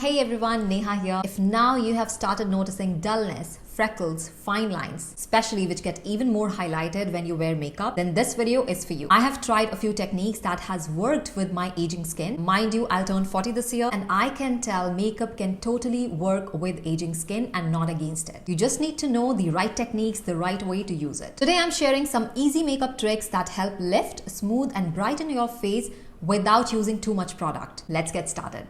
Hey everyone, Neha here. If now you have started noticing dullness, freckles, fine lines, especially which get even more highlighted when you wear makeup, then this video is for you. I have tried a few techniques that has worked with my aging skin. Mind you, I'll turn 40 this year and I can tell makeup can totally work with aging skin and not against it. You just need to know the right techniques, the right way to use it. Today I'm sharing some easy makeup tricks that help lift, smooth and brighten your face without using too much product. Let's get started.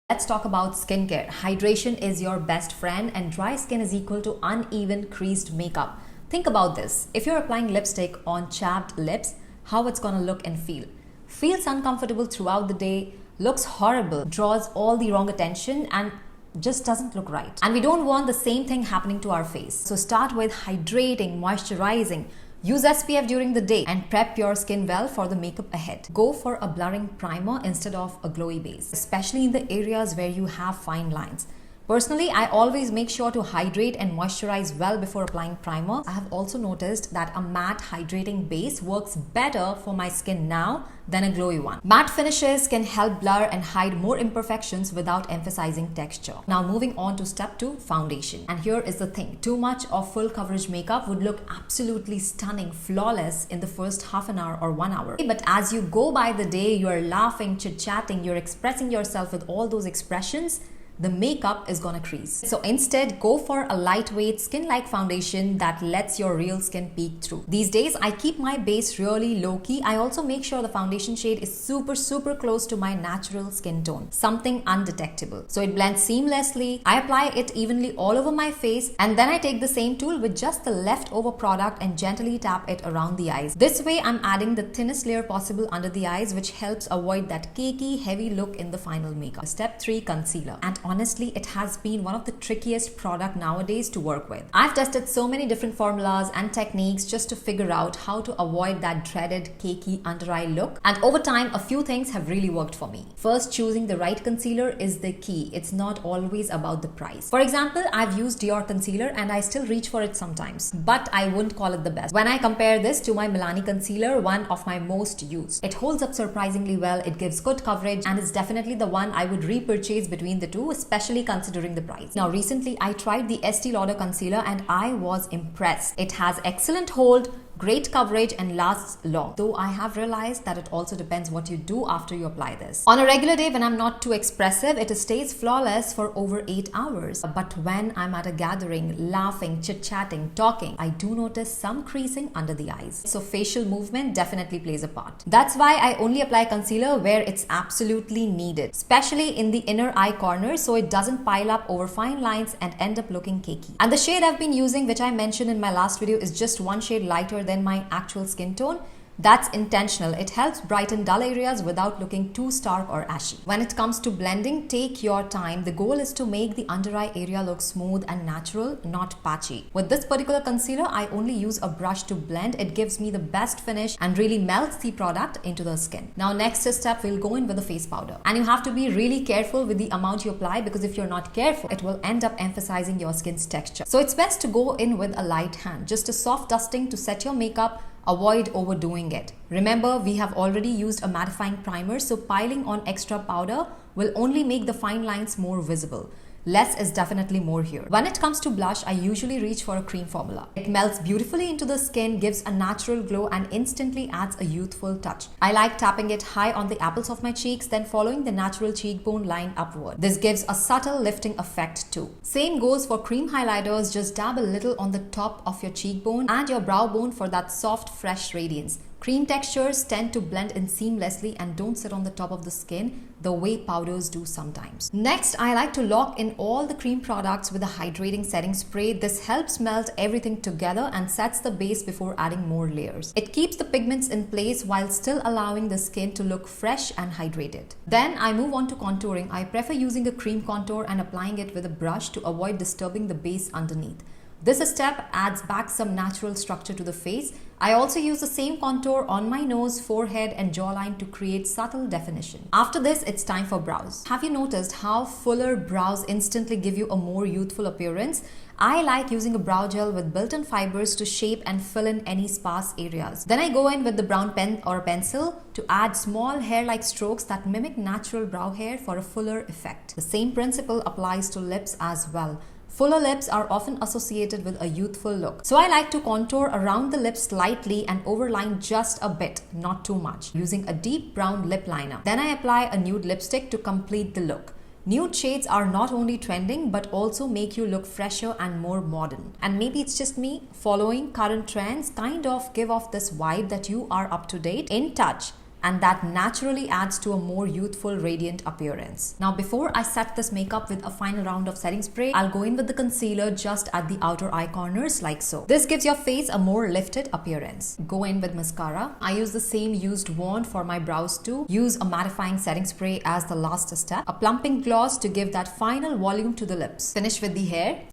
Let's talk about skincare. Hydration is your best friend and dry skin is equal to uneven creased makeup. Think about this. If you're applying lipstick on chapped lips, how it's gonna look and feel. Feels uncomfortable throughout the day, looks horrible, draws all the wrong attention and just doesn't look right. And we don't want the same thing happening to our face. So start with hydrating, moisturizing. Use SPF during the day and prep your skin well for the makeup ahead. Go for a blurring primer instead of a glowy base, especially in the areas where you have fine lines. Personally, I always make sure to hydrate and moisturize well before applying primer. I have also noticed that a matte hydrating base works better for my skin now than a glowy one. Matte finishes can help blur and hide more imperfections without emphasizing texture. Now moving on to step 2, foundation. And here is the thing, too much of full coverage makeup would look absolutely stunning, flawless in the first half an hour or 1 hour. But as you go by the day, you're laughing, chit-chatting, you're expressing yourself with all those expressions, the makeup is gonna crease. So instead, go for a lightweight skin-like foundation that lets your real skin peek through. These days, I keep my base really low-key. I also make sure the foundation shade is super close to my natural skin tone, something undetectable. So it blends seamlessly. I apply it evenly all over my face and then I take the same tool with just the leftover product and gently tap it around the eyes. This way, I'm adding the thinnest layer possible under the eyes, which helps avoid that cakey, heavy look in the final makeup. Step 3, concealer. And honestly, it has been one of the trickiest product nowadays to work with. I've tested so many different formulas and techniques just to figure out how to avoid that dreaded cakey under eye look. And over time, a few things have really worked for me. First, choosing the right concealer is the key. It's not always about the price. For example, I've used Dior concealer and I still reach for it sometimes, but I wouldn't call it the best. When I compare this to my Milani concealer, one of my most used, it holds up surprisingly well, it gives good coverage and is definitely the one I would repurchase between the two, especially considering the price. Now recently I tried the Estée Lauder concealer and I was impressed. It has excellent hold, great coverage and lasts long. Though I have realized that it also depends what you do after you apply this. On a regular day when I'm not too expressive, it stays flawless for over 8 hours. But when I'm at a gathering, laughing, chit-chatting, talking, I do notice some creasing under the eyes. So facial movement definitely plays a part. That's why I only apply concealer where it's absolutely needed, especially in the inner eye corner so it doesn't pile up over fine lines and end up looking cakey. And the shade I've been using, which I mentioned in my last video, is just one shade lighter than my actual skin tone. That's intentional. It helps brighten dull areas without looking too stark or ashy. When it comes to blending, take your time. The goal is to make the under eye area look smooth and natural, not patchy. With this particular concealer, I only use a brush to blend. It gives me the best finish and really melts the product into the skin. Now next step, we'll go in with the face powder. And you have to be really careful with the amount you apply because if you're not careful, it will end up emphasizing your skin's texture. So it's best to go in with a light hand, just a soft dusting to set your makeup. Avoid overdoing it. Remember, we have already used a mattifying primer, so piling on extra powder will only make the fine lines more visible. Less is definitely more here. When it comes to blush, I usually reach for a cream formula. It melts beautifully into the skin, gives a natural glow and instantly adds a youthful touch. I like tapping it high on the apples of my cheeks, then following the natural cheekbone line upward. This gives a subtle lifting effect too. Same goes for cream highlighters, just dab a little on the top of your cheekbone and your brow bone for that soft, fresh radiance. Cream textures tend to blend in seamlessly and don't sit on the top of the skin the way powders do sometimes. Next, I like to lock in all the cream products with a hydrating setting spray. This helps melt everything together and sets the base before adding more layers. It keeps the pigments in place while still allowing the skin to look fresh and hydrated. Then I move on to contouring. I prefer using a cream contour and applying it with a brush to avoid disturbing the base underneath. This step adds back some natural structure to the face. I also use the same contour on my nose, forehead and jawline to create subtle definition. After this, it's time for brows. Have you noticed how fuller brows instantly give you a more youthful appearance? I like using a brow gel with built-in fibers to shape and fill in any sparse areas. Then I go in with the brown pen or pencil to add small hair-like strokes that mimic natural brow hair for a fuller effect. The same principle applies to lips as well. Fuller lips are often associated with a youthful look. So I like to contour around the lips slightly and overline just a bit, not too much, using a deep brown lip liner. Then I apply a nude lipstick to complete the look. Nude shades are not only trending but also make you look fresher and more modern. And maybe it's just me, following current trends kind of give off this vibe that you are up to date, in touch, and that naturally adds to a more youthful, radiant appearance. Now before I set this makeup with a final round of setting spray, I'll go in with the concealer just at the outer eye corners like so. This gives your face a more lifted appearance. Go in with mascara. I use the same used wand for my brows too. Use a mattifying setting spray as the last step. A plumping gloss to give that final volume to the lips. Finish with the hair.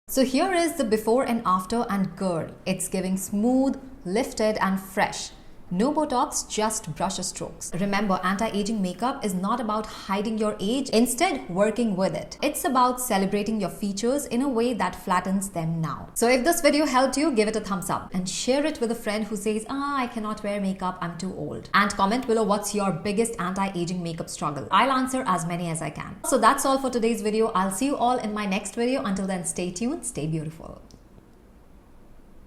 So here is the before and after, and girl, it's giving smooth, lifted and fresh. No Botox, just brush strokes. Remember, anti-aging makeup is not about hiding your age, instead working with it. It's about celebrating your features in a way that flattens them now. So if this video helped you, give it a thumbs up and share it with a friend who says, I cannot wear makeup, I'm too old. And comment below what's your biggest anti-aging makeup struggle. I'll answer as many as I can. So that's all for today's video. I'll see you all in my next video. Until then, stay tuned, stay beautiful.